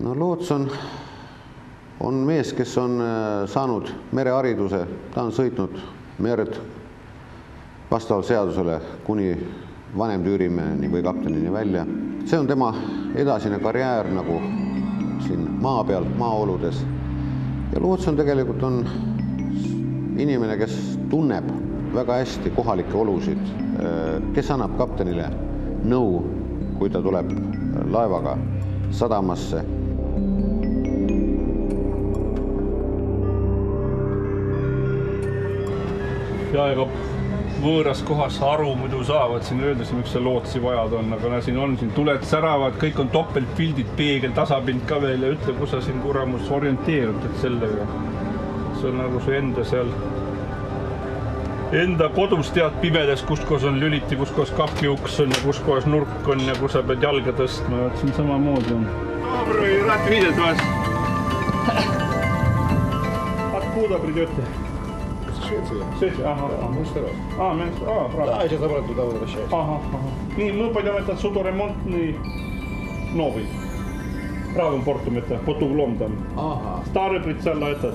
No loots on mees, kes on saanud merehariduse, ta on sõitnud merd vastavalt seadusele kuni vanemtüürimeheni või kaptenini välja. See on tema edasine karjäär nagu siin maa peal, maaoludes. Ja loots on tegelikult inimene, kes tunneb väga hästi kohalikke olusid, kes annab kaptenile nõu, kui ta tuleb laevaga sadamasse. Ja ega võõras kohas aru muidu saavad, siin öeldes, miks see lootsi vajad on, aga siin tuled säravad, kõik on topeltpildid, peegel, tasapind ka veel ja ütle, kus sa siin kuramus orienteerud, et sellega. See on nagu su enda kodus tead pimedas, kus koos on lüliti, kus koos kapiuks on ja kus koos nurk on ja kus sa pead jalga tõstma, et siin samamoodi on. Dobro, rad videt vas. Откуда придете? Швеция. Ага. Правда. Да, сейчас обратно туда возвращаюсь. Ага. Мы пойдем этот судоремонтный новый. Правым портом это, под углом там. Ага. Старый прицел этот.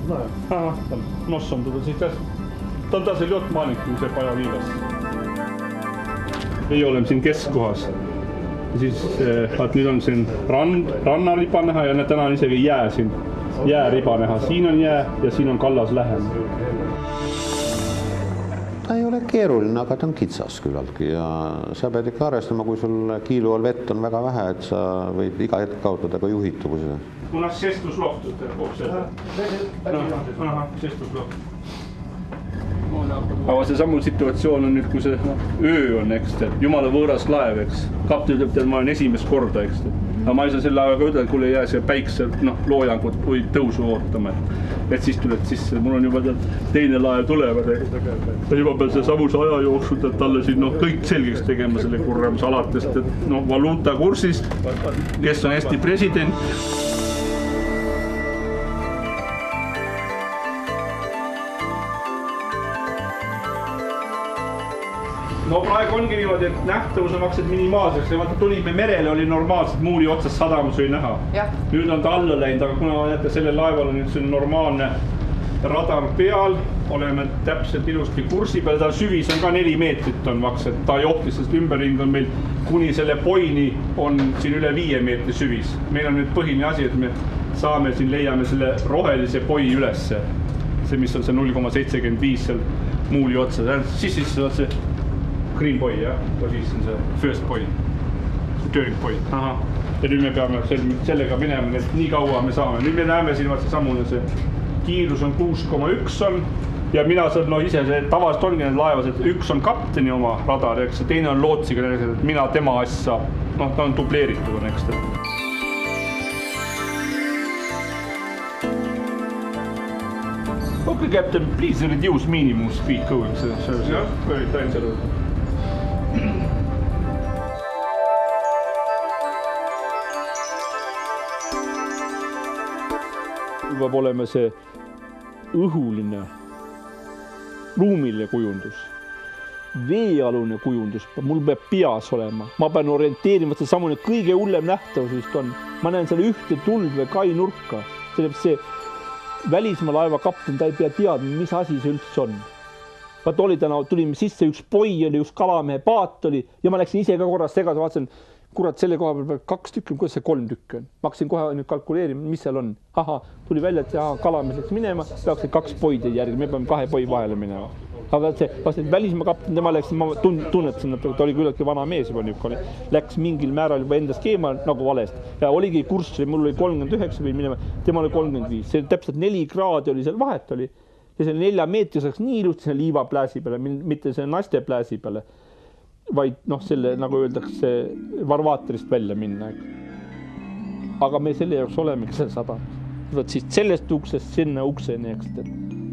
Знаю. Ага, там носом туда сейчас. Там даже лед маленький, see paja viigas. Meie oleme siin keskkohas. Siis nüüd on siin rannariba näha ja täna on isegi jää siin. Jääriba näha. Siin on jää ja siin on kallas lähem. Ta ei ole keeruline, aga ta on kitsas küllaltki ja sa pead ikka arvestama, kui sul kiilu all vett on väga vähe, et sa võid iga hetk kaotada ka juhituvuse. U nas sestusloht koos seda. Aha, sestusloht. Aga see samu situatsioon on nüüd, kui see öö on, eks, jumala võõras laev, eks. Kapten ütleb, et ma olen esimest korda, eks. Aga ma ei saa selle ajaga ütelda, et kuule jää see päikse loojangut või tõusu ootama. Et siis tuled sisse, mul on juba teine laev tulevad. Ja juba peal see samuse aja jooksud, et talle siin kõik selgeks tegema selle kurramus alatest, et valuuta kursist, kes on Eesti president. No praegu ongi niimoodi, et nähtavus on maksed minimaalseks ja vaata tulime merele, oli normaalselt muuli otsas sadamus või näha. Nüüd on ta alla läinud, aga kuna näete, selle laeval on nüüd see normaalne radar peal, oleme täpselt ilusti kursi peal, ta süvis on ka 4 meetrit on maks, et ta johtis, sest ümberring on meil kuni selle poini on siin üle 5 meetri süvis. Meil on nüüd põhiline asi, et me saame siin leiame selle rohelise poi ülesse, see mis on see 0,75 seal muuli otsa, siis on see green poi, jah, siis on see first poi, see turning poi. Aha. Ja nüüd me peame sellega minema, et nii kaua me saame. Nüüd me näeme siin see samune, see kiirus on 6,1 on ja mina saan ise see tavaliselt ongi need laevas, et üks on kapteni oma radar, eks, ja teine on lootsiga, et mina tema asja, ta on dubleeritud, eks. Okay, Captain, please reduce minimum speed going. Jah, tain selle. Peab olema see õhuline, ruumiline kujundus, veealune kujundus, mul peab peas olema. Ma pean orienteerima, et see samune kõige hullem nähtavus vist on. Ma näen selle ühte tuld või kai nurka. See välismaa laeva kapten, ta ei pea teadma, mis asi see üldse on. Vaat oli täna, tulime sisse, üks poi oli, üks kalamehe paat oli ja ma läksin ise ka korras segasa, vaatasin, kurat, selle koha peal 2 tükki, kuidas see 3 tükki on. Ma hakkasin kohe nüüd kalkuleerima, mis seal on. Aha, tuli välja, et kalamees läks minema, peaks 2 poide järgi, me peame 2 poi vahele minema. Aga see välismaa kapten, tema läks, ma tunnetasin, et ta oli küllaltki vana mees juba nüüd, läks mingil määral juba enda skeema nagu valest. Ja oligi kurss, mul oli 39 või minema, tema oli 35. See täpselt 4 kraadi oli seal vahet oli. Ja selle 4 meetri saaks nii ilusti selle liivapläsi peale, mitte selle naiste pläsi peale, vaid selle, nagu öeldakse, varvaaterist välja minna. Aga me selle jaoks olemegi seal sadamas. Võt siis sellest uksest sinna ukseni, eks.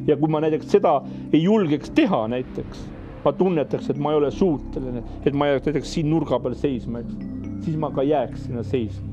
Ja kui ma näiteks seda ei julgeks teha näiteks, ma tunnetaks, et ma ei ole suuteline, et ma jääks näiteks siin nurga peal seisma, eks, siis ma ka jääks sinna seisma.